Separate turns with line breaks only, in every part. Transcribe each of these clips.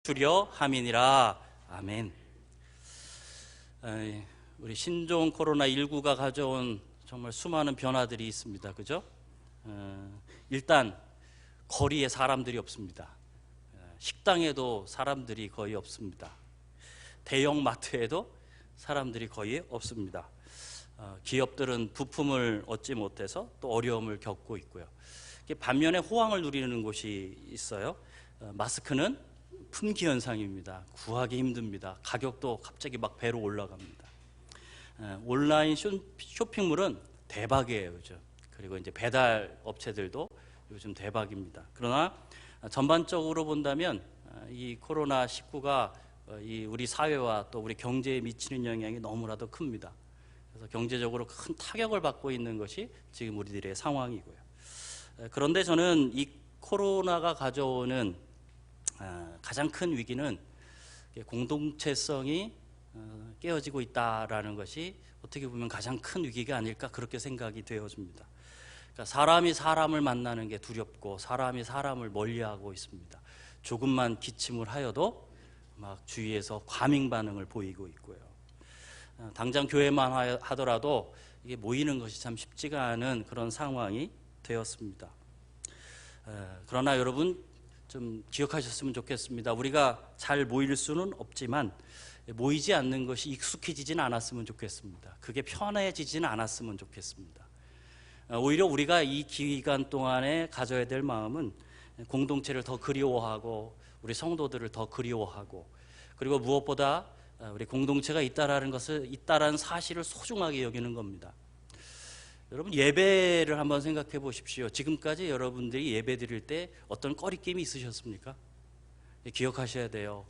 주려 함이니라. 아멘. 우리 신종 코로나19가 가져온 정말 수많은 변화들이 있습니다. 그죠? 일단 거리에 사람들이 없습니다. 식당에도 사람들이 거의 없습니다. 대형 마트에도 사람들이 거의 없습니다. 기업들은 부품을 얻지 못해서 또 어려움을 겪고 있고요. 반면에 호황을 누리는 곳이 있어요. 마스크는 품귀 현상입니다. 구하기 힘듭니다. 가격도 갑자기 막 배로 올라갑니다. 온라인 쇼핑몰은 대박이에요, 요즘. 그리고 이제 배달 업체들도 요즘 대박입니다. 그러나 전반적으로 본다면 이 코로나19가 우리 사회와 또 우리 경제에 미치는 영향이 너무나도 큽니다. 그래서 경제적으로 큰 타격을 받고 있는 것이 지금 우리들의 상황이고요. 그런데 저는 이 코로나가 가져오는 가장 큰 위기는 공동체성이 깨어지고 있다라는 것이 어떻게 보면 가장 큰 위기가 아닐까, 그렇게 생각이 되어집니다. 그러니까 사람이 사람을 만나는 게 두렵고 사람이 사람을 멀리하고 있습니다. 조금만 기침을 하여도 막 주위에서 과민 반응을 보이고 있고요. 당장 교회만 하더라도 이게 모이는 것이 참 쉽지가 않은 그런 상황이 되었습니다. 그러나 여러분 좀 기억하셨으면 좋겠습니다. 우리가 잘 모일 수는 없지만 모이지 않는 것이 익숙해지지는 않았으면 좋겠습니다. 그게 편해지지는 않았으면 좋겠습니다. 오히려 우리가 이 기간 동안에 가져야 될 마음은 공동체를 더 그리워하고 우리 성도들을 더 그리워하고, 그리고 무엇보다 우리 공동체가 있다라는 사실을 소중하게 여기는 겁니다. 여러분, 예배를 한번 생각해 보십시오. 지금까지 여러분들이 예배 드릴 때 어떤 꺼리낌이 있으셨습니까? 기억하셔야 돼요.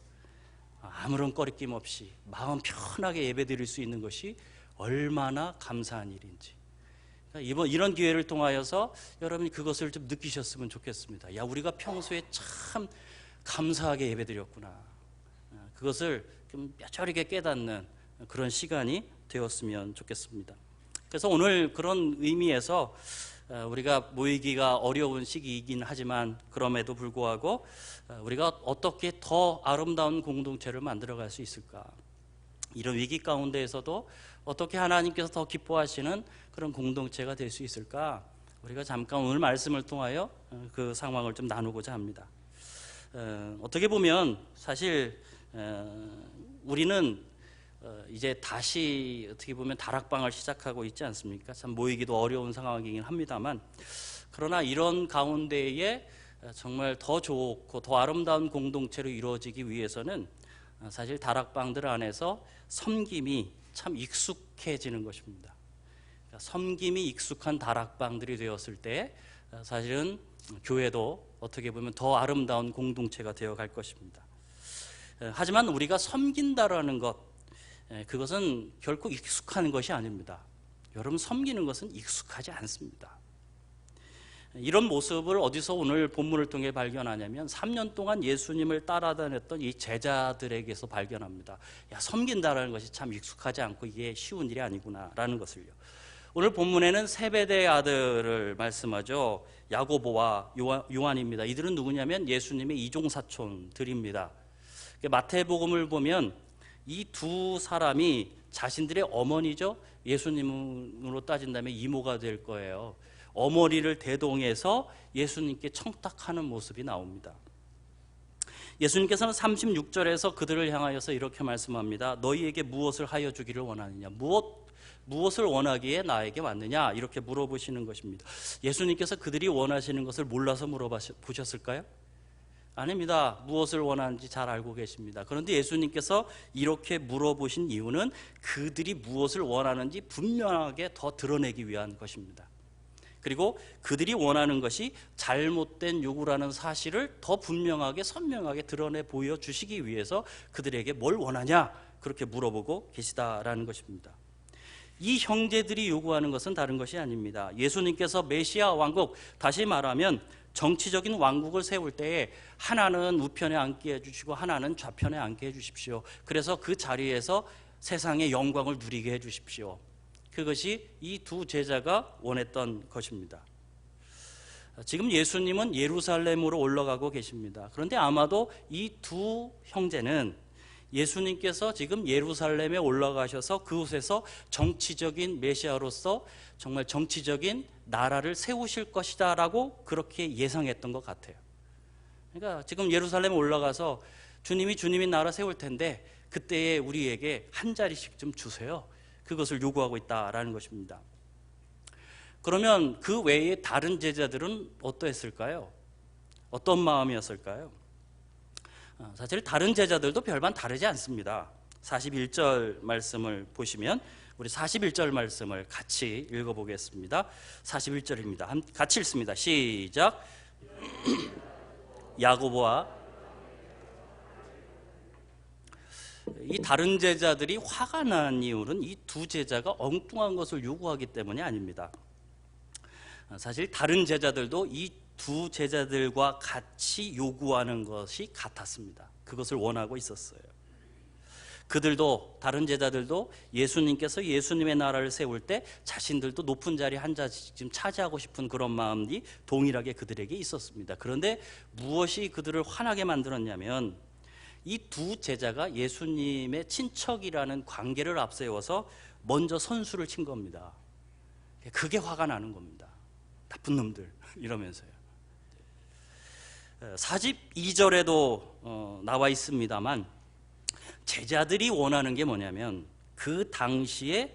아무런 꺼리낌 없이 마음 편하게 예배 드릴 수 있는 것이 얼마나 감사한 일인지. 이런 기회를 통하여서 여러분이 그것을 좀 느끼셨으면 좋겠습니다. 야, 우리가 평소에 참 감사하게 예배 드렸구나. 그것을 좀 뼈저리게 깨닫는 그런 시간이 되었으면 좋겠습니다. 그래서 오늘 그런 의미에서 우리가 모이기가 어려운 시기이긴 하지만 그럼에도 불구하고 우리가 어떻게 더 아름다운 공동체를 만들어갈 수 있을까, 이런 위기 가운데에서도 어떻게 하나님께서 더 기뻐하시는 그런 공동체가 될 수 있을까, 우리가 잠깐 오늘 말씀을 통하여 그 상황을 좀 나누고자 합니다. 어떻게 보면 사실 우리는 이제 다시 어떻게 보면 다락방을 시작하고 있지 않습니까? 참 모이기도 어려운 상황이긴 합니다만, 그러나 이런 가운데에 정말 더 좋고 더 아름다운 공동체로 이루어지기 위해서는 사실 다락방들 안에서 섬김이 참 익숙해지는 것입니다. 그러니까 섬김이 익숙한 다락방들이 되었을 때 사실은 교회도 어떻게 보면 더 아름다운 공동체가 되어갈 것입니다. 하지만 우리가 섬긴다라는 것, 그것은 결코 익숙한 것이 아닙니다. 여러분, 섬기는 것은 익숙하지 않습니다. 이런 모습을 어디서 오늘 본문을 통해 발견하냐면 3년 동안 예수님을 따라다녔던 이 제자들에게서 발견합니다. 야, 섬긴다라는 것이 참 익숙하지 않고 이게 쉬운 일이 아니구나라는 것을요. 오늘 본문에는 세베대의 아들을 말씀하죠. 야고보와 요한입니다. 이들은 누구냐면 예수님의 이종사촌들입니다. 마태복음을 보면 이 두 사람이 자신들의 어머니죠. 예수님으로 따진다면 이모가 될 거예요. 어머니를 대동해서 예수님께 청탁하는 모습이 나옵니다. 예수님께서는 36절에서 그들을 향하여서 이렇게 말씀합니다. 너희에게 무엇을 하여 주기를 원하느냐? 무엇을 원하기에 나에게 왔느냐? 이렇게 물어보시는 것입니다. 예수님께서 그들이 원하시는 것을 몰라서 물어보셨을까요? 아닙니다. 무엇을 원하는지 잘 알고 계십니다. 그런데 예수님께서 이렇게 물어보신 이유는 그들이 무엇을 원하는지 분명하게 더 드러내기 위한 것입니다. 그리고 그들이 원하는 것이 잘못된 요구라는 사실을 더 분명하게 선명하게 드러내 보여주시기 위해서 그들에게 뭘 원하냐, 그렇게 물어보고 계시다라는 것입니다. 이 형제들이 요구하는 것은 다른 것이 아닙니다. 예수님께서 메시아 왕국, 다시 말하면 정치적인 왕국을 세울 때에 하나는 우편에 앉게 해주시고 하나는 좌편에 앉게 해주십시오. 그래서 그 자리에서 세상의 영광을 누리게 해주십시오. 그것이 이 두 제자가 원했던 것입니다. 지금 예수님은 예루살렘으로 올라가고 계십니다. 그런데 아마도 이 두 형제는 예수님께서 지금 예루살렘에 올라가셔서 그곳에서 정치적인 메시아로서 정말 정치적인 나라를 세우실 것이다 라고 그렇게 예상했던 것 같아요. 그러니까 지금 예루살렘에 올라가서 주님이 나라 세울 텐데 그때에 우리에게 한 자리씩 좀 주세요. 그것을 요구하고 있다라는 것입니다. 그러면 그 외에 다른 제자들은 어떠했을까요? 어떤 마음이었을까요? 사실 다른 제자들도 별반 다르지 않습니다. 41절 말씀을 보시면 우리 41절 말씀을 같이 읽어보겠습니다. 41절입니다. 같이 읽습니다. 시작. 야고보와 이 다른 제자들이 화가 난 이유는 이 두 제자가 엉뚱한 것을 요구하기 때문이 아닙니다. 사실 다른 제자들도 이 두 제자들과 같이 요구하는 것이 같았습니다. 그것을 원하고 있었어요. 그들도, 다른 제자들도 예수님께서 예수님의 나라를 세울 때 자신들도 높은 자리 한 자씩 좀 차지하고 싶은 그런 마음이 동일하게 그들에게 있었습니다. 그런데 무엇이 그들을 화나게 만들었냐면 이 두 제자가 예수님의 친척이라는 관계를 앞세워서 먼저 선수를 친 겁니다. 그게 화가 나는 겁니다. 나쁜 놈들 이러면서요. 42절에도 나와 있습니다만 제자들이 원하는 게 뭐냐면 그 당시에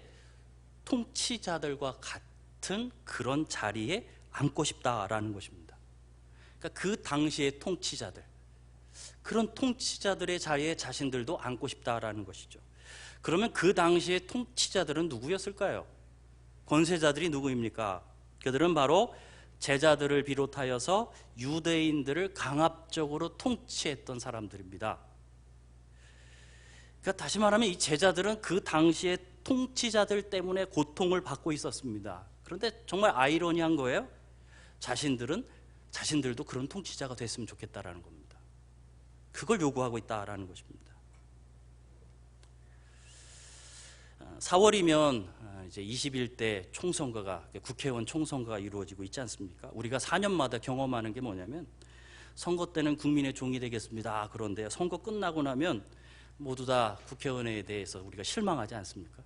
통치자들과 같은 그런 자리에 앉고 싶다라는 것입니다. 그러니까 그 당시의 통치자들, 그런 통치자들의 자리에 자신들도 앉고 싶다라는 것이죠. 그러면 그 당시의 통치자들은 누구였을까요? 권세자들이 누구입니까? 그들은 바로 제자들을 비롯하여서 유대인들을 강압적으로 통치했던 사람들입니다. 그러니까 다시 말하면 이 제자들은 그 당시에 통치자들 때문에 고통을 받고 있었습니다. 그런데 정말 아이러니한 거예요. 자신들도 그런 통치자가 됐으면 좋겠다라는 겁니다. 그걸 요구하고 있다라는 것입니다. 4월이면 이제 21대 총선거가, 국회의원 총선거가 이루어지고 있지 않습니까? 우리가 4년마다 경험하는 게 뭐냐면 선거 때는 국민의 종이 되겠습니다. 그런데 선거 끝나고 나면 모두 다 국회의원에 대해서 우리가 실망하지 않습니까?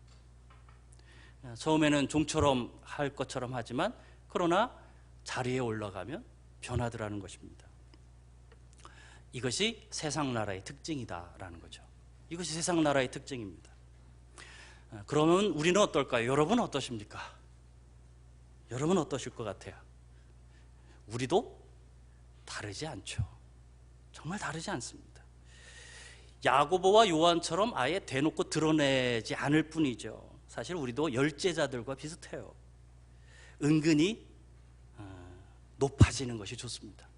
처음에는 종처럼 할 것처럼 하지만 그러나 자리에 올라가면 변하더라는 것입니다. 이것이 세상 나라의 특징이다라는 거죠. 이것이 세상 나라의 특징입니다. 그러면 우리는 어떨까요? 여러분은 어떠십니까? 여러분은 어떠실 것 같아요? 우리도 다르지 않죠. 정말 다르지 않습니다. 야고보와 요한처럼 아예 대놓고 드러내지 않을 뿐이죠. 사실 우리도 열제자들과 비슷해요. 은근히 높아지는 것이 좋습니다.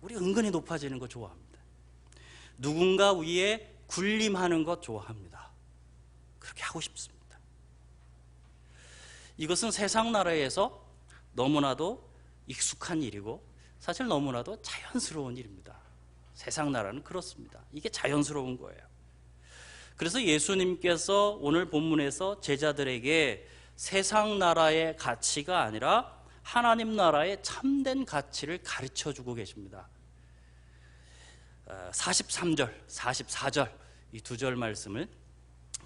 우리 은근히 높아지는 거 좋아합니다. 누군가 위에 군림하는 것 좋아합니다. 그렇게 하고 싶습니다. 이것은 세상 나라에서 너무나도 익숙한 일이고 사실 너무나도 자연스러운 일입니다. 세상 나라는 그렇습니다. 이게 자연스러운 거예요. 그래서 예수님께서 오늘 본문에서 제자들에게 세상 나라의 가치가 아니라 하나님 나라의 참된 가치를 가르쳐주고 계십니다. 43절, 44절 이 두 절 말씀을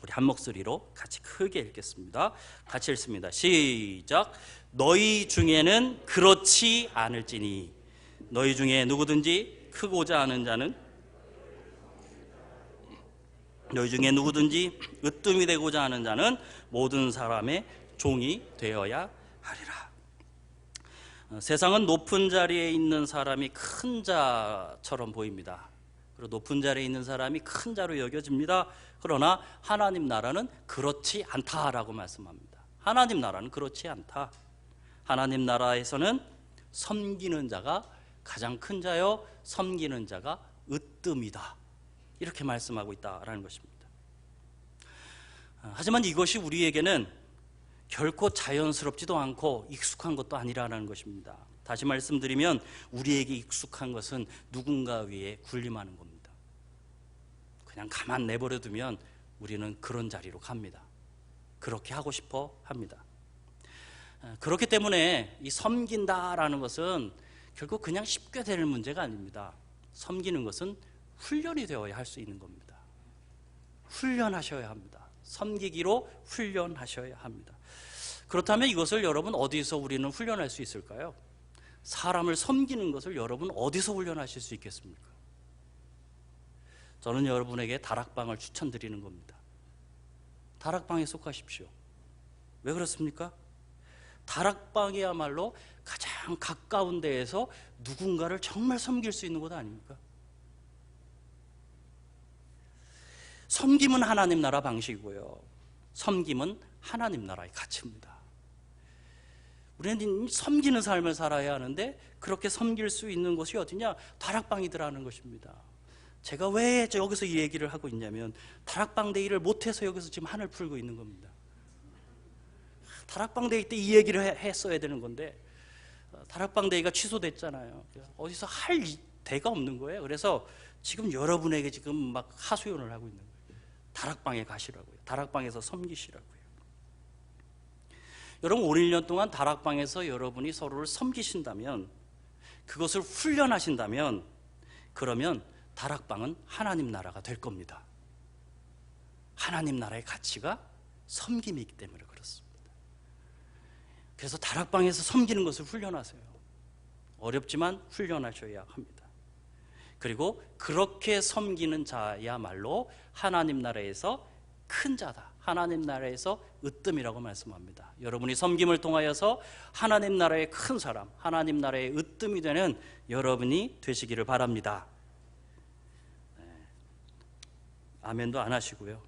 우리 한 목소리로 같이 크게 읽겠습니다. 같이 읽습니다. 시작. 너희 중에는 그렇지 않을지니 너희 중에 누구든지 크고자 하는 자는 너희 중에 누구든지 으뜸이 되고자 하는 자는 모든 사람의 종이 되어야 하리라. 세상은 높은 자리에 있는 사람이 큰 자처럼 보입니다. 그리고 높은 자리에 있는 사람이 큰 자로 여겨집니다. 그러나 하나님 나라는 그렇지 않다라고 말씀합니다. 하나님 나라는 그렇지 않다. 하나님 나라에서는 섬기는 자가 가장 큰 자요, 섬기는 자가 으뜸이다. 이렇게 말씀하고 있다라는 것입니다. 하지만 이것이 우리에게는 결코 자연스럽지도 않고 익숙한 것도 아니라는 것입니다. 다시 말씀드리면 우리에게 익숙한 것은 누군가 위에 군림하는 겁니다. 그냥 가만 내버려 두면 우리는 그런 자리로 갑니다. 그렇게 하고 싶어 합니다. 그렇기 때문에 이 섬긴다라는 것은 결국 그냥 쉽게 되는 문제가 아닙니다. 섬기는 것은 훈련이 되어야 할 수 있는 겁니다. 훈련하셔야 합니다. 섬기기로 훈련하셔야 합니다. 그렇다면 이것을 여러분 어디서 우리는 훈련할 수 있을까요? 사람을 섬기는 것을 여러분 어디서 훈련하실 수 있겠습니까? 저는 여러분에게 다락방을 추천드리는 겁니다. 다락방에 속하십시오. 왜 그렇습니까? 다락방이야말로 가장 가까운 데에서 누군가를 정말 섬길 수 있는 곳 아닙니까? 섬김은 하나님 나라 방식이고요, 섬김은 하나님 나라의 가치입니다. 우리는 섬기는 삶을 살아야 하는데 그렇게 섬길 수 있는 곳이 어디냐? 다락방이더라는 것입니다. 제가 왜 여기서 이 얘기를 하고 있냐면 다락방 데이를 못해서 여기서 지금 한을 풀고 있는 겁니다. 다락방 데이 때 이 얘기를 했어야 되는 건데 다락방 데이가 취소됐잖아요. 어디서 할 데가 없는 거예요. 그래서 지금 여러분에게 지금 막 하소연을 하고 있는 거예요. 다락방에 가시라고요. 다락방에서 섬기시라고요. 여러분 5, 1년 동안 다락방에서 여러분이 서로를 섬기신다면, 그것을 훈련하신다면, 그러면 다락방은 하나님 나라가 될 겁니다. 하나님 나라의 가치가 섬김이기 때문에 그렇습니다. 그래서 다락방에서 섬기는 것을 훈련하세요. 어렵지만 훈련하셔야 합니다. 그리고 그렇게 섬기는 자야말로 하나님 나라에서 큰 자다, 하나님 나라에서 으뜸이라고 말씀합니다. 여러분이 섬김을 통하여서 하나님 나라의 큰 사람, 하나님 나라의 으뜸이 되는 여러분이 되시기를 바랍니다. 아멘도 안 하시고요.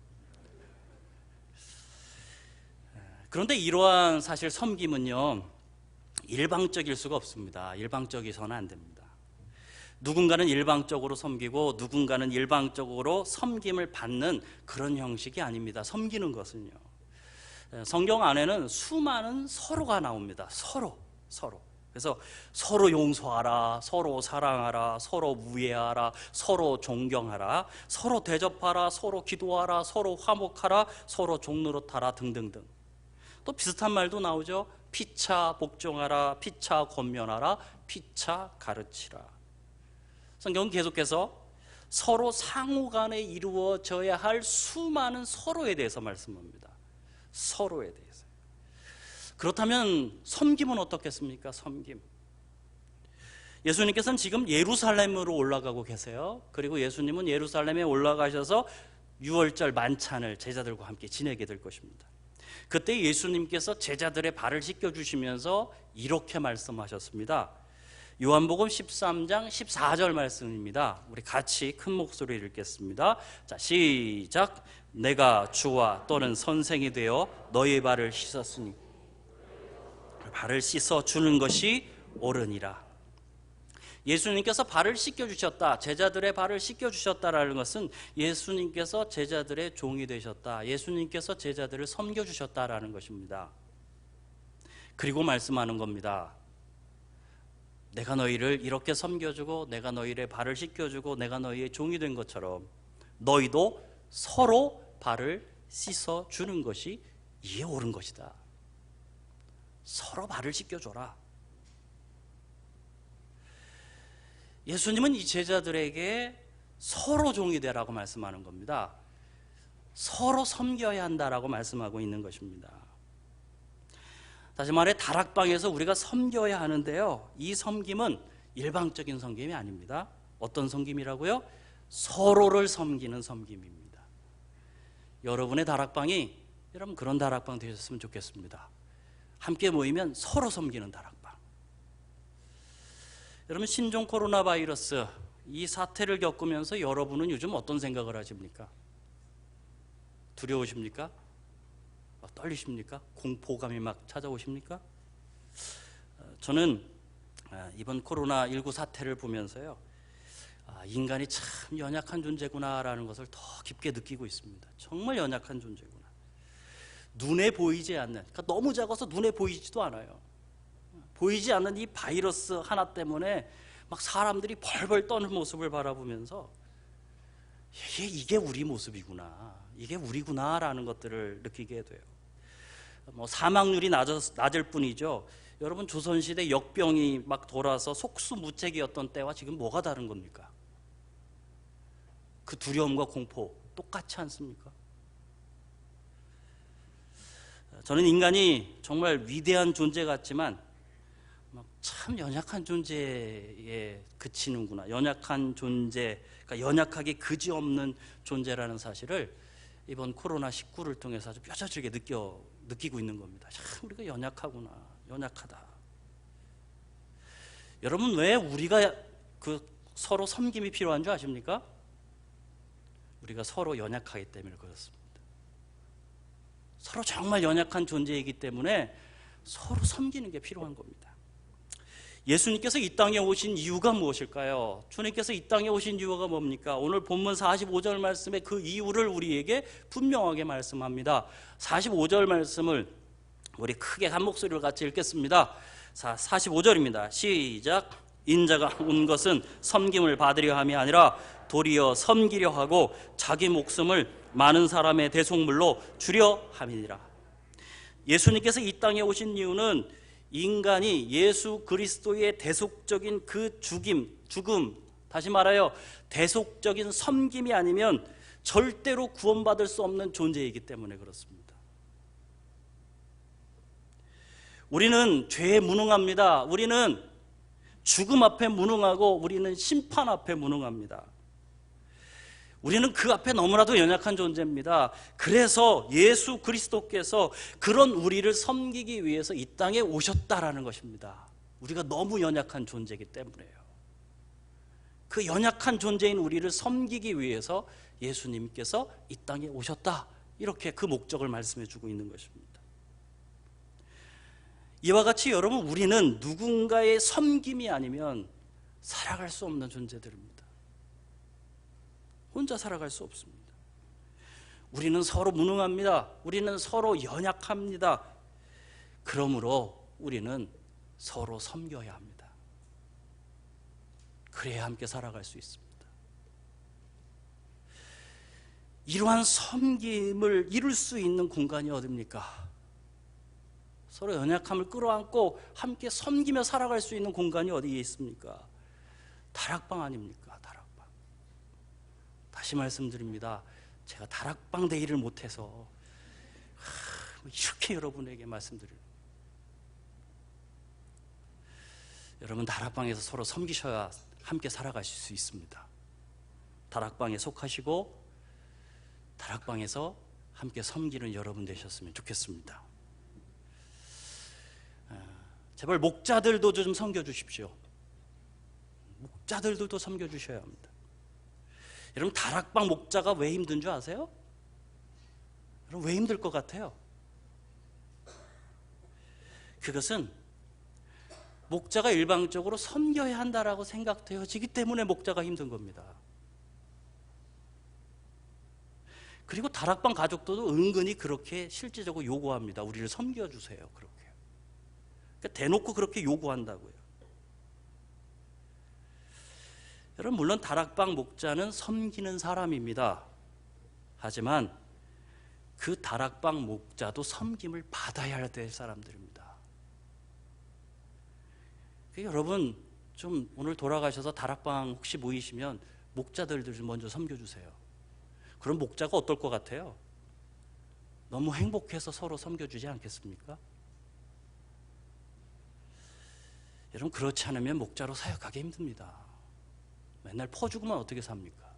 그런데 이러한 사실 섬김은요, 일방적일 수가 없습니다. 일방적이서는 안 됩니다. 누군가는 일방적으로 섬기고 누군가는 일방적으로 섬김을 받는 그런 형식이 아닙니다. 섬기는 것은요, 성경 안에는 수많은 서로가 나옵니다. 서로. 그래서 서로 용서하라, 서로 사랑하라, 서로 우애하라, 서로 존경하라, 서로 대접하라, 서로 기도하라, 서로 화목하라, 서로 종노릇하라 등등등. 또 비슷한 말도 나오죠. 피차 복종하라, 피차 권면하라, 피차 가르치라. 성경은 계속해서 서로 상호간에 이루어져야 할 수많은 서로에 대해서 말씀합니다. 서로에 대해서. 그렇다면 섬김은 어떻겠습니까? 섬김. 예수님께서는 지금 예루살렘으로 올라가고 계세요. 그리고 예수님은 예루살렘에 올라가셔서 유월절 만찬을 제자들과 함께 지내게 될 것입니다. 그때 예수님께서 제자들의 발을 씻겨주시면서 이렇게 말씀하셨습니다. 요한복음 13장 14절 말씀입니다. 우리 같이 큰 목소리를 읽겠습니다. 자, 시작. 내가 주와 또는 선생이 되어 너희 발을 씻었으니 발을 씻어 주는 것이 옳으니라. 예수님께서 발을 씻겨주셨다, 제자들의 발을 씻겨주셨다라는 것은 예수님께서 제자들의 종이 되셨다, 예수님께서 제자들을 섬겨주셨다라는 것입니다. 그리고 말씀하는 겁니다. 내가 너희를 이렇게 섬겨주고 내가 너희의 발을 씻겨주고 내가 너희의 종이 된 것처럼 너희도 서로 발을 씻어주는 것이 이에 옳은 것이다. 서로 발을 씻겨줘라. 예수님은 이 제자들에게 서로 종이 되라고 말씀하는 겁니다. 서로 섬겨야 한다라고 말씀하고 있는 것입니다. 다시 말해 다락방에서 우리가 섬겨야 하는데요, 이 섬김은 일방적인 섬김이 아닙니다. 어떤 섬김이라고요? 서로를 섬기는 섬김입니다. 여러분의 다락방이 여러분 그런 다락방 되셨으면 좋겠습니다. 함께 모이면 서로 섬기는 다락방. 여러분 신종 코로나 바이러스 이 사태를 겪으면서 여러분은 요즘 어떤 생각을 하십니까? 두려우십니까? 떨리십니까? 공포감이 막 찾아오십니까? 저는 이번 코로나19 사태를 보면서요, 인간이 참 연약한 존재구나라는 것을 더 깊게 느끼고 있습니다. 정말 연약한 존재구나. 눈에 보이지 않는, 그러니까 너무 작아서 눈에 보이지도 않아요. 보이지 않는 이 바이러스 하나 때문에 막 사람들이 벌벌 떠는 모습을 바라보면서 이게 우리 모습이구나, 이게 우리구나라는 것들을 느끼게 돼요. 사망률이 낮을 뿐이죠. 여러분, 조선시대 역병이 막 돌아서 속수무책이었던 때와 지금 뭐가 다른 겁니까? 그 두려움과 공포 똑같지 않습니까? 저는 인간이 정말 위대한 존재 같지만 참 연약한 존재에 그치는구나. 연약한 존재, 그러니까 연약하게 그지없는 존재라는 사실을 이번 코로나19를 통해서 아주 뼈저리게 느끼고 있는 겁니다. 참 우리가 연약하구나. 연약하다. 여러분, 왜 우리가 서로 섬김이 필요한 줄 아십니까? 우리가 서로 연약하기 때문에 그렇습니다. 서로 정말 연약한 존재이기 때문에 서로 섬기는 게 필요한 겁니다. 예수님께서 이 땅에 오신 이유가 무엇일까요? 주님께서 이 땅에 오신 이유가 뭡니까? 오늘 본문 45절 말씀에 그 이유를 우리에게 분명하게 말씀합니다. 45절 말씀을 우리 크게 한 목소리로 같이 읽겠습니다. 45절입니다. 시작. 인자가 온 것은 섬김을 받으려 함이 아니라 도리어 섬기려 하고 자기 목숨을 많은 사람의 대속물로 주려 함이니라. 예수님께서 이 땅에 오신 이유는 인간이 예수 그리스도의 대속적인 그 죽음, 다시 말하여 대속적인 섬김이 아니면 절대로 구원받을 수 없는 존재이기 때문에 그렇습니다. 우리는 죄에 무능합니다. 우리는 죽음 앞에 무능하고 우리는 심판 앞에 무능합니다. 우리는 그 앞에 너무나도 연약한 존재입니다. 그래서 예수 그리스도께서 그런 우리를 섬기기 위해서 이 땅에 오셨다라는 것입니다. 우리가 너무 연약한 존재이기 때문에요. 그 연약한 존재인 우리를 섬기기 위해서 예수님께서 이 땅에 오셨다. 이렇게 그 목적을 말씀해 주고 있는 것입니다. 이와 같이 여러분, 우리는 누군가의 섬김이 아니면 살아갈 수 없는 존재들입니다. 혼자 살아갈 수 없습니다. 우리는 서로 무능합니다. 우리는 서로 연약합니다. 그러므로 우리는 서로 섬겨야 합니다. 그래야 함께 살아갈 수 있습니다. 이러한 섬김을 이룰 수 있는 공간이 어디입니까? 서로 연약함을 끌어안고 함께 섬기며 살아갈 수 있는 공간이 어디에 있습니까? 다락방 아닙니까? 다락방. 다시 말씀드립니다. 제가 다락방 대의를 못해서 이렇게 여러분에게 말씀드려요. 여러분, 다락방에서 서로 섬기셔야 함께 살아가실 수 있습니다. 다락방에 속하시고 다락방에서 함께 섬기는 여러분 되셨으면 좋겠습니다. 제발 목자들도 좀 섬겨주십시오. 목자들도 섬겨주셔야 합니다. 여러분, 다락방 목자가 왜 힘든 줄 아세요? 여러분, 왜 힘들 것 같아요? 그것은 목자가 일방적으로 섬겨야 한다라고 생각되어지기 때문에 목자가 힘든 겁니다. 그리고 다락방 가족들도 은근히 그렇게 실제적으로 요구합니다. 우리를 섬겨주세요. 그렇게. 그러니까 대놓고 그렇게 요구한다고요. 여러분, 물론 다락방 목자는 섬기는 사람입니다. 하지만 그 다락방 목자도 섬김을 받아야 될 사람들입니다. 여러분, 좀 오늘 돌아가셔서 다락방 혹시 모이시면 목자들을 좀 먼저 섬겨주세요. 그럼 목자가 어떨 것 같아요? 너무 행복해서 서로 섬겨주지 않겠습니까? 여러분, 그렇지 않으면 목자로 사역하기 힘듭니다. 맨날 퍼주고만 어떻게 삽니까?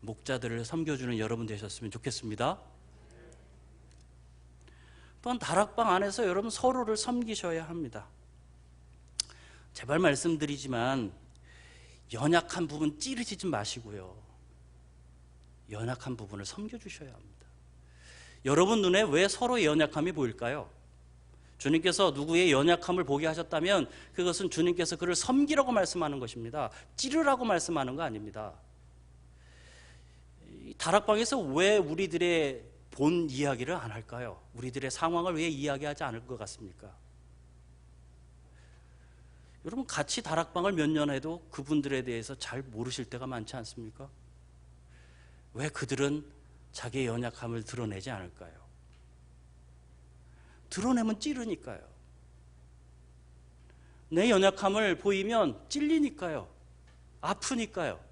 목자들을 섬겨주는 여러분 되셨으면 좋겠습니다. 또한 다락방 안에서 여러분 서로를 섬기셔야 합니다. 제발 말씀드리지만 연약한 부분 찌르지 마시고요. 연약한 부분을 섬겨주셔야 합니다. 여러분 눈에 왜 서로의 연약함이 보일까요? 주님께서 누구의 연약함을 보게 하셨다면 그것은 주님께서 그를 섬기라고 말씀하는 것입니다. 찌르라고 말씀하는 거 아닙니다. 다락방에서 왜 우리들의 본 이야기를 안 할까요? 우리들의 상황을 왜 이야기하지 않을 것 같습니까? 여러분, 같이 다락방을 몇 년 해도 그분들에 대해서 잘 모르실 때가 많지 않습니까? 왜 그들은 자기의 연약함을 드러내지 않을까요? 드러내면 찌르니까요. 내 연약함을 보이면 찔리니까요. 아프니까요.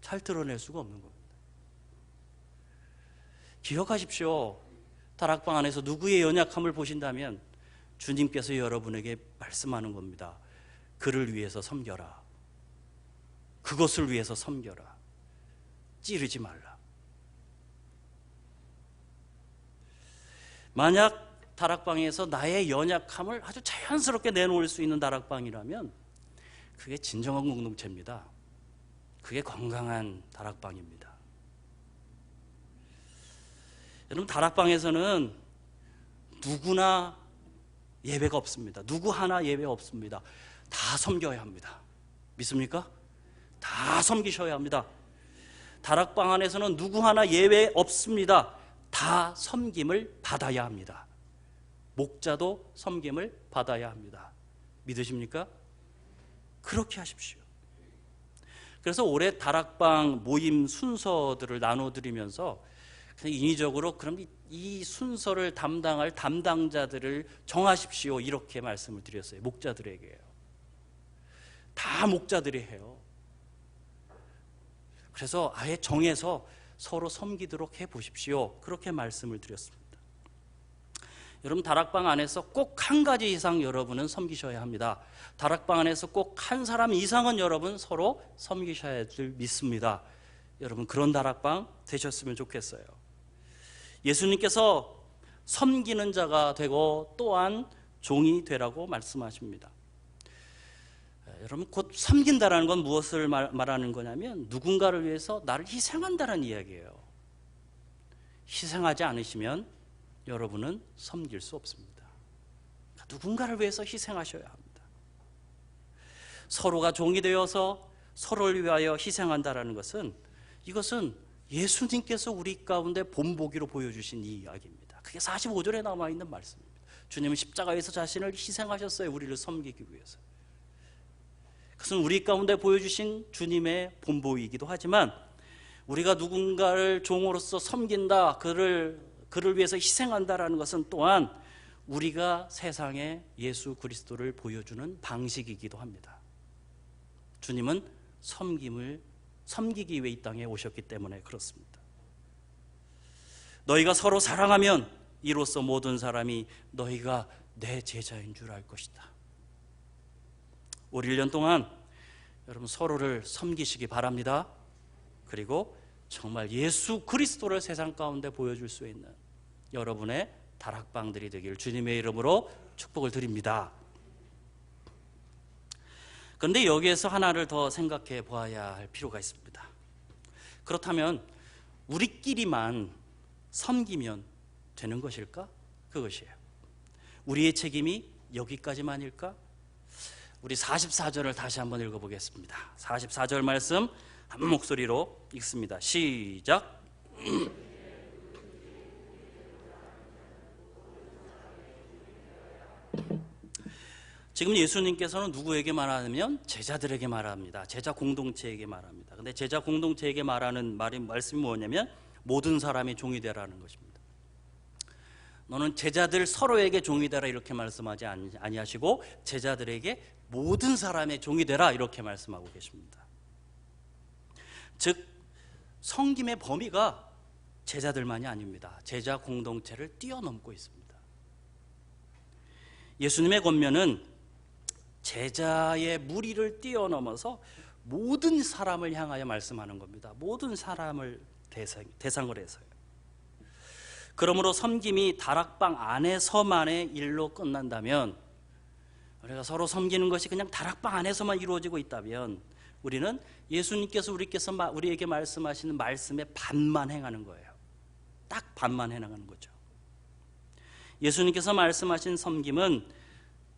잘 드러낼 수가 없는 겁니다. 기억하십시오. 다락방 안에서 누구의 연약함을 보신다면 주님께서 여러분에게 말씀하는 겁니다. 그를 위해서 섬겨라. 그것을 위해서 섬겨라. 찌르지 말라. 만약 다락방에서 나의 연약함을 아주 자연스럽게 내놓을 수 있는 다락방이라면 그게 진정한 공동체입니다. 그게 건강한 다락방입니다. 여러분, 다락방에서는 누구나 예배가 없습니다. 누구 하나 예배 없습니다. 다 섬겨야 합니다. 믿습니까? 다 섬기셔야 합니다. 다락방 안에서는 누구 하나 예외 없습니다. 다 섬김을 받아야 합니다. 목자도 섬김을 받아야 합니다. 믿으십니까? 그렇게 하십시오. 그래서 올해 다락방 모임 순서들을 나눠드리면서 인위적으로 그럼 이 순서를 담당할 담당자들을 정하십시오, 이렇게 말씀을 드렸어요. 목자들에게요. 다 목자들이 해요. 그래서 아예 정해서 서로 섬기도록 해보십시오, 그렇게 말씀을 드렸습니다. 여러분, 다락방 안에서 꼭 한 가지 이상 여러분은 섬기셔야 합니다. 다락방 안에서 꼭 한 사람 이상은 여러분 서로 섬기셔야 할 줄 믿습니다. 여러분, 그런 다락방 되셨으면 좋겠어요. 예수님께서 섬기는 자가 되고 또한 종이 되라고 말씀하십니다. 여러분, 곧 섬긴다라는 건 무엇을 말하는 거냐면 누군가를 위해서 나를 희생한다는 이야기예요. 희생하지 않으시면 여러분은 섬길 수 없습니다. 누군가를 위해서 희생하셔야 합니다. 서로가 종이 되어서 서로를 위하여 희생한다라는 것은, 이것은 예수님께서 우리 가운데 본보기로 보여주신 이 이야기입니다. 그게 45절에 남아있는 말씀입니다. 주님은 십자가에서 자신을 희생하셨어요. 우리를 섬기기 위해서. 그것은 우리 가운데 보여주신 주님의 본보이기도 하지만, 우리가 누군가를 종으로서 섬긴다, 그를 위해서 희생한다라는 것은 또한 우리가 세상에 예수 그리스도를 보여주는 방식이기도 합니다. 주님은 섬기기 위해 이 땅에 오셨기 때문에 그렇습니다. 너희가 서로 사랑하면 이로써 모든 사람이 너희가 내 제자인 줄 알 것이다. 올 1년 동안 여러분 서로를 섬기시기 바랍니다. 그리고 정말 예수 그리스도를 세상 가운데 보여줄 수 있는 여러분의 다락방들이 되길 주님의 이름으로 축복을 드립니다. 그런데 여기에서 하나를 더 생각해 보아야 할 필요가 있습니다. 그렇다면 우리끼리만 섬기면 되는 것일까? 그것이에요. 우리의 책임이 여기까지만일까? 우리 44절을 다시 한번 읽어보겠습니다. 44절 말씀 한 목소리로 읽습니다. 시작. 지금 예수님께서는 누구에게 말하냐면 제자들에게 말합니다. 제자 공동체에게 말합니다. 근데 제자 공동체에게 말하는 말씀이 뭐냐면 모든 사람이 종이 되라는 것입니다. 너는 제자들 서로에게 종이 되라 이렇게 말씀하지 아니하시고 제자들에게 모든 사람의 종이 되라 이렇게 말씀하고 계십니다. 즉 섬김의 범위가 제자들만이 아닙니다. 제자 공동체를 뛰어넘고 있습니다. 예수님의 권면은 제자의 무리를 뛰어넘어서 모든 사람을 향하여 말씀하는 겁니다. 모든 사람을 대상으로 해서요. 그러므로 섬김이 다락방 안에서만의 일로 끝난다면, 우리가 서로 섬기는 것이 그냥 다락방 안에서만 이루어지고 있다면 우리는 예수님께서 우리에게 말씀하시는 말씀의 반만 행하는 거예요. 딱 반만 행하는 거죠. 예수님께서 말씀하신 섬김은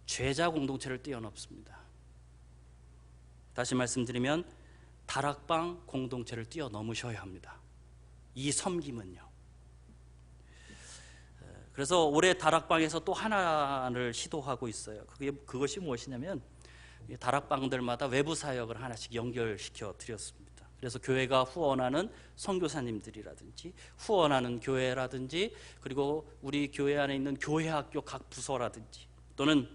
제자 공동체를 뛰어넘습니다. 다시 말씀드리면 다락방 공동체를 뛰어넘으셔야 합니다. 이 섬김은요. 그래서 올해 다락방에서 또 하나를 시도하고 있어요. 그것이 무엇이냐면 다락방들마다 외부 사역을 하나씩 연결시켜 드렸습니다. 그래서 교회가 후원하는 선교사님들이라든지 후원하는 교회라든지 그리고 우리 교회 안에 있는 교회학교 각 부서라든지 또는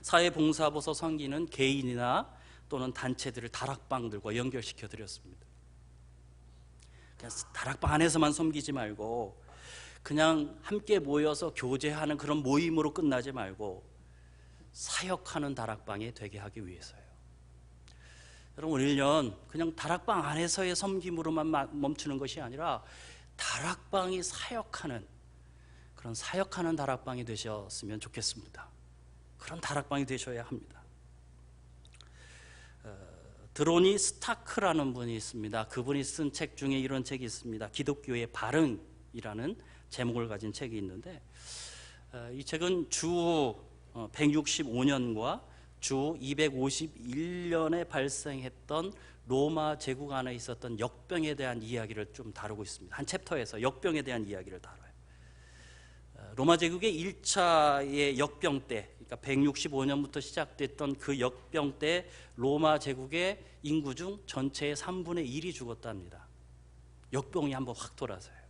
사회봉사부서 섬기는 개인이나 또는 단체들을 다락방들과 연결시켜 드렸습니다. 그냥 다락방 안에서만 섬기지 말고 그냥 함께 모여서 교제하는 그런 모임으로 끝나지 말고 사역하는 다락방이 되게 하기 위해서요. 여러분, 올 1년 그냥 다락방 안에서의 섬김으로만 멈추는 것이 아니라 다락방이 사역하는 그런 사역하는 다락방이 되셨으면 좋겠습니다. 그런 다락방이 되셔야 합니다. 드로니 스타크라는 분이 있습니다. 그분이 쓴 책 중에 이런 책이 있습니다. 기독교의 발흥이라는 제목을 가진 책이 있는데 이 책은 주 165년과 주 251년에 발생했던 로마 제국 안에 있었던 역병에 대한 이야기를 좀 다루고 있습니다. 한 챕터에서 역병에 대한 이야기를 다뤄요. 로마 제국의 1차의 역병 때, 그러니까 165년부터 시작됐던 그 역병 때 로마 제국의 인구 중 전체의 3분의 1이 죽었답니다. 역병이 한번 확 돌아서요.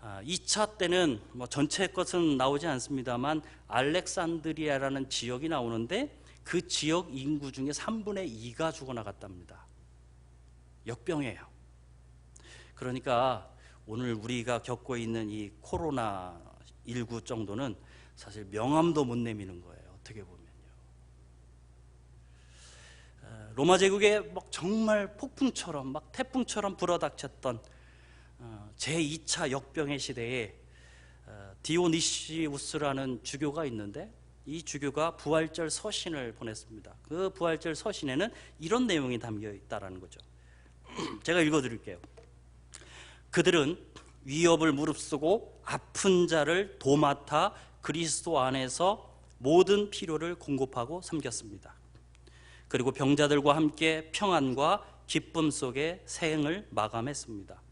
2차 때는 전체 것은 나오지 않습니다만 알렉산드리아라는 지역이 나오는데 그 지역 인구 중에 3분의 2가 죽어나갔답니다. 역병이에요. 그러니까 오늘 우리가 겪고 있는 이 코로나19 정도는 사실 명함도 못 내미는 거예요. 어떻게 보면요. 로마 제국에 정말 폭풍처럼 태풍처럼 불어닥쳤던 제2차 역병의 시대에 디오니시우스라는 주교가 있는데 이 주교가 부활절 서신을 보냈습니다. 그 부활절 서신에는 이런 내용이 담겨 있다는 거죠. 제가 읽어드릴게요. 그들은 위협을 무릅쓰고 아픈 자를 도맡아 그리스도 안에서 모든 필요를 공급하고 섬겼습니다. 그리고 병자들과 함께 평안과 기쁨 속에 생을 마감했습니다.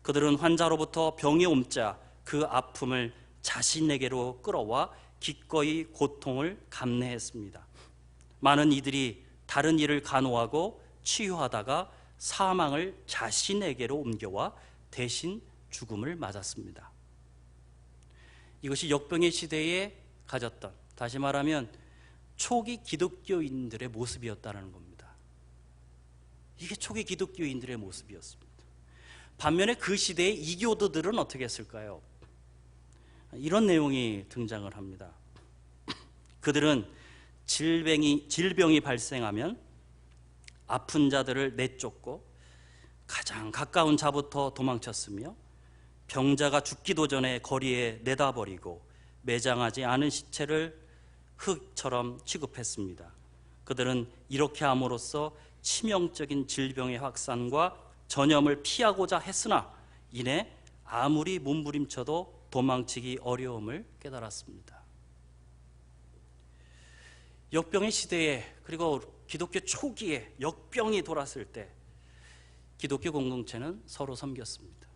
그들은 환자로부터 병이 옮자 그 아픔을 자신에게로 끌어와 기꺼이 고통을 감내했습니다. 많은 이들이 다른 이를 간호하고 치유하다가 사망을 자신에게로 옮겨와 대신 죽음을 맞았습니다. 이것이 역병의 시대에 가졌던, 다시 말하면 초기 기독교인들의 모습이었다는 겁니다. 이게 초기 기독교인들의 모습이었습니다. 반면에 그 시대의 이교도들은 어떻게 했을까요? 이런 내용이 등장을 합니다. 그들은 질병이 발생하면 아픈 자들을 내쫓고 가장 가까운 자부터 도망쳤으며 병자가 죽기도 전에 거리에 내다버리고 매장하지 않은 시체를 흙처럼 취급했습니다. 그들은 이렇게 함으로써 치명적인 질병의 확산과 전염을 피하고자 했으나 이내 아무리 몸부림쳐도 도망치기 어려움을 깨달았습니다. 역병의 시대에 그리고 기독교 초기에 역병이 돌았을 때 기독교 공동체는 서로 섬겼습니다.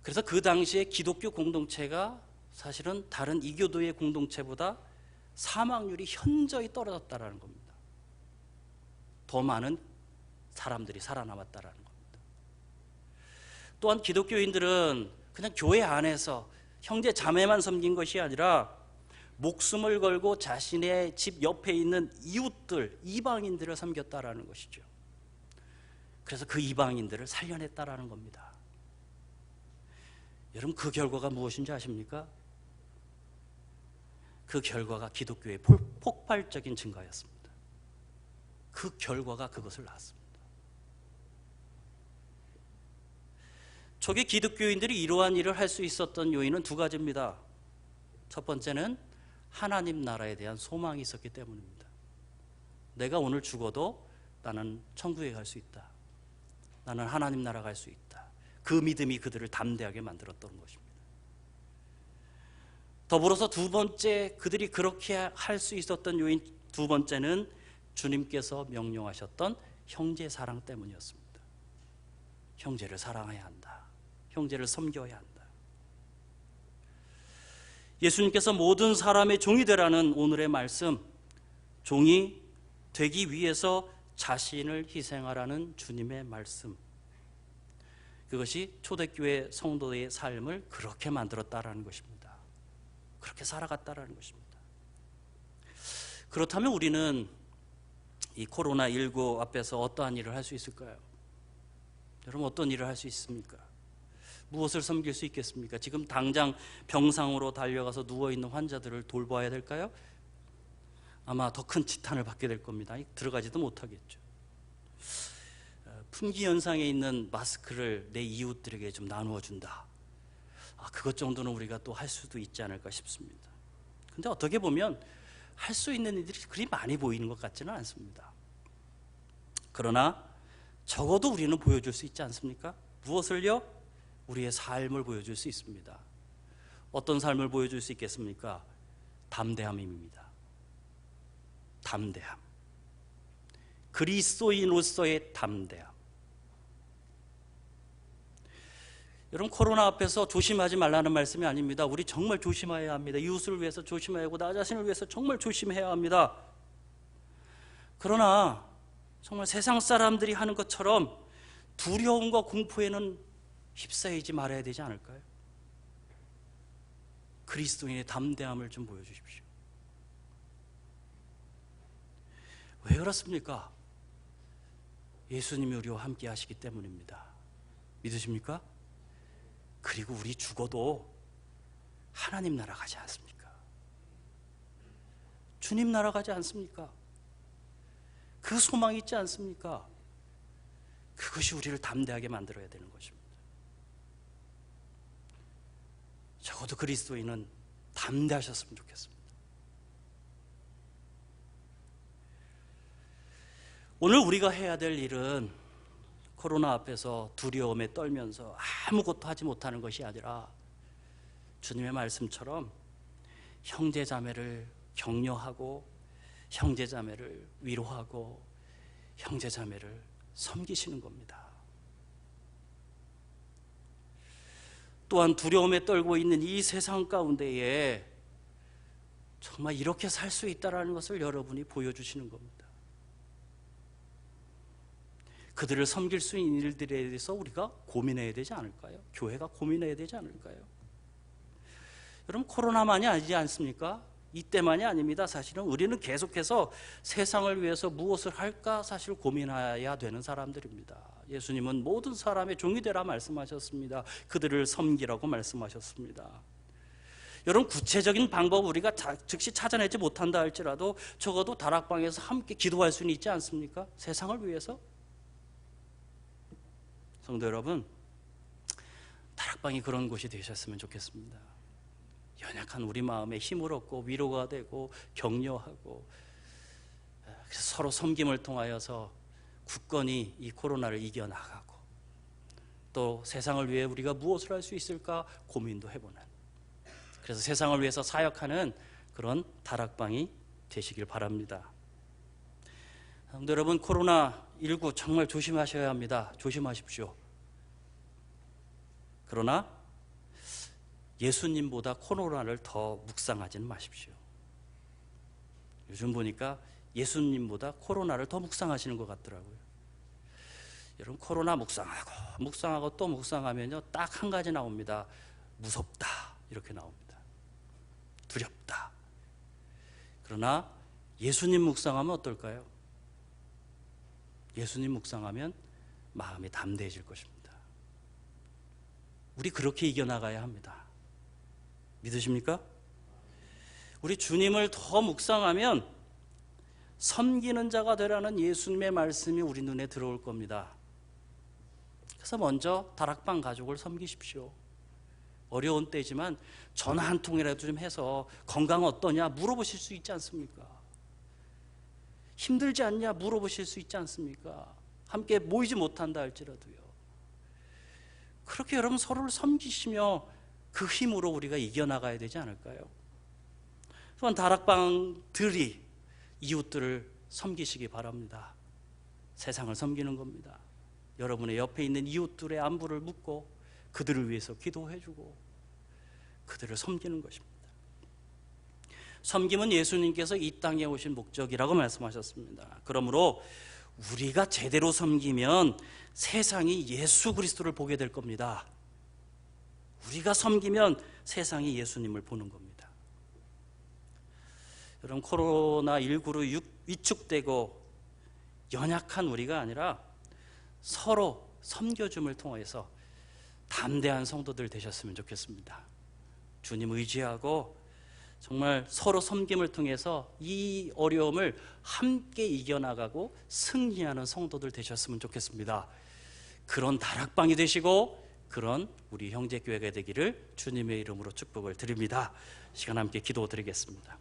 그래서 그 당시에 기독교 공동체가 사실은 다른 이교도의 공동체보다 사망률이 현저히 떨어졌다는 겁니다. 더 많은 사람들이 살아남았다는 겁니다. 또한 기독교인들은 그냥 교회 안에서 형제 자매만 섬긴 것이 아니라 목숨을 걸고 자신의 집 옆에 있는 이웃들, 이방인들을 섬겼다라는 것이죠. 그래서 그 이방인들을 살려냈다라는 겁니다. 여러분, 그 결과가 무엇인지 아십니까? 그 결과가 기독교의 폭발적인 증가였습니다. 그 결과가 그것을 낳았습니다. 초기 기독교인들이 이러한 일을 할 수 있었던 요인은 두 가지입니다. 첫 번째는 하나님 나라에 대한 소망이 있었기 때문입니다. 내가 오늘 죽어도 나는 천국에 갈 수 있다. 나는 하나님 나라 갈 수 있다. 그 믿음이 그들을 담대하게 만들었던 것입니다. 더불어서 두 번째, 그들이 그렇게 할 수 있었던 요인 두 번째는 주님께서 명령하셨던 형제 사랑 때문이었습니다. 형제를 사랑해야 한다. 형제를 섬겨야 한다. 예수님께서 모든 사람의 종이 되라는 오늘의 말씀, 종이 되기 위해서 자신을 희생하라는 주님의 말씀, 그것이 초대교회 성도의 삶을 그렇게 만들었다라는 것입니다. 그렇게 살아갔다라는 것입니다. 그렇다면 우리는 이 코로나19 앞에서 어떠한 일을 할 수 있을까요? 여러분, 어떤 일을 할 수 있습니까? 무엇을 섬길 수 있겠습니까? 지금 당장 병상으로 달려가서 누워있는 환자들을 돌봐야 될까요? 아마 더 큰 지탄을 받게 될 겁니다. 들어가지도 못하겠죠. 품귀 현상에 있는 마스크를 내 이웃들에게 좀 나누어 준다. 그것 정도는 우리가 또 할 수도 있지 않을까 싶습니다. 근데 어떻게 보면 할 수 있는 일들이 그리 많이 보이는 것 같지는 않습니다. 그러나 적어도 우리는 보여줄 수 있지 않습니까? 무엇을요? 우리의 삶을 보여줄 수 있습니다. 어떤 삶을 보여줄 수 있겠습니까? 담대함입니다. 담대함. 그리스도인으로서의 담대함. 여러분, 코로나 앞에서 조심하지 말라는 말씀이 아닙니다. 우리 정말 조심해야 합니다. 이웃을 위해서 조심해야 하고 나 자신을 위해서 정말 조심해야 합니다. 그러나 정말 세상 사람들이 하는 것처럼 두려움과 공포에는 휩싸이지 말아야 되지 않을까요? 그리스도인의 담대함을 좀 보여주십시오. 왜 그렇습니까? 예수님이 우리와 함께 하시기 때문입니다. 믿으십니까? 그리고 우리 죽어도 하나님 나라 가지 않습니까? 주님 나라 가지 않습니까? 그 소망이 있지 않습니까? 그것이 우리를 담대하게 만들어야 되는 것입니다. 적어도 그리스도인은 담대하셨으면 좋겠습니다. 오늘 우리가 해야 될 일은 코로나 앞에서 두려움에 떨면서 아무것도 하지 못하는 것이 아니라 주님의 말씀처럼 형제자매를 격려하고 형제자매를 위로하고 형제자매를 섬기시는 겁니다. 또한 두려움에 떨고 있는 이 세상 가운데에 정말 이렇게 살 수 있다는 것을 여러분이 보여주시는 겁니다. 그들을 섬길 수 있는 일들에 대해서 우리가 고민해야 되지 않을까요? 교회가 고민해야 되지 않을까요? 여러분, 코로나만이 아니지 않습니까? 이때만이 아닙니다. 사실은 우리는 계속해서 세상을 위해서 무엇을 할까 사실 고민해야 되는 사람들입니다. 예수님은 모든 사람의 종이 되라 말씀하셨습니다. 그들을 섬기라고 말씀하셨습니다. 여러분, 구체적인 방법 우리가 즉시 찾아내지 못한다 할지라도 적어도 다락방에서 함께 기도할 수는 있지 않습니까? 세상을 위해서. 성도 여러분, 다락방이 그런 곳이 되셨으면 좋겠습니다. 연약한 우리 마음에 힘을 얻고 위로가 되고 격려하고, 그래서 서로 섬김을 통하여서 굳건히 이 코로나를 이겨나가고, 또 세상을 위해 우리가 무엇을 할 수 있을까 고민도 해보는, 그래서 세상을 위해서 사역하는 그런 다락방이 되시길 바랍니다. 성도 여러분, 코로나19 정말 조심하셔야 합니다. 조심하십시오. 그러나 예수님보다 코로나를 더 묵상하지는 마십시오. 요즘 보니까 예수님보다 코로나를 더 묵상하시는 것 같더라고요. 여러분, 코로나 묵상하고 또 묵상하면요, 딱 한 가지 나옵니다. 무섭다, 이렇게 나옵니다. 두렵다. 그러나 예수님 묵상하면 어떨까요? 예수님 묵상하면 마음이 담대해질 것입니다. 우리 그렇게 이겨나가야 합니다. 믿으십니까? 우리 주님을 더 묵상하면 섬기는 자가 되라는 예수님의 말씀이 우리 눈에 들어올 겁니다. 그래서 먼저 다락방 가족을 섬기십시오. 어려운 때지만 전화 한 통이라도 좀 해서 건강 어떠냐 물어보실 수 있지 않습니까? 힘들지 않냐 물어보실 수 있지 않습니까? 함께 모이지 못한다 할지라도요. 그렇게 여러분 서로를 섬기시며 그 힘으로 우리가 이겨나가야 되지 않을까요? 또한 다락방들이 이웃들을 섬기시기 바랍니다. 세상을 섬기는 겁니다. 여러분의 옆에 있는 이웃들의 안부를 묻고 그들을 위해서 기도해주고 그들을 섬기는 것입니다. 섬김은 예수님께서 이 땅에 오신 목적이라고 말씀하셨습니다. 그러므로 우리가 제대로 섬기면 세상이 예수 그리스도를 보게 될 겁니다. 우리가 섬기면 세상이 예수님을 보는 겁니다. 여러분, 코로나19로 위축되고 연약한 우리가 아니라 서로 섬겨줌을 통해서 담대한 성도들 되셨으면 좋겠습니다. 주님 의지하고 정말 서로 섬김을 통해서 이 어려움을 함께 이겨나가고 승리하는 성도들 되셨으면 좋겠습니다. 그런 다락방이 되시고 그런 우리 형제교회가 되기를 주님의 이름으로 축복을 드립니다. 시간 함께 기도드리겠습니다.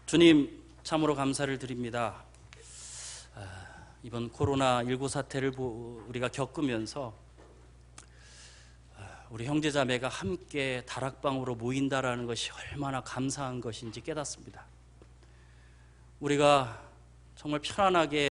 주님, 참으로 감사를 드립니다. 이번 코로나19 사태를 우리가 겪으면서 우리 형제자매가 함께 다락방으로 모인다라는 것이 얼마나 감사한 것인지 깨닫습니다. 우리가 정말 편안하게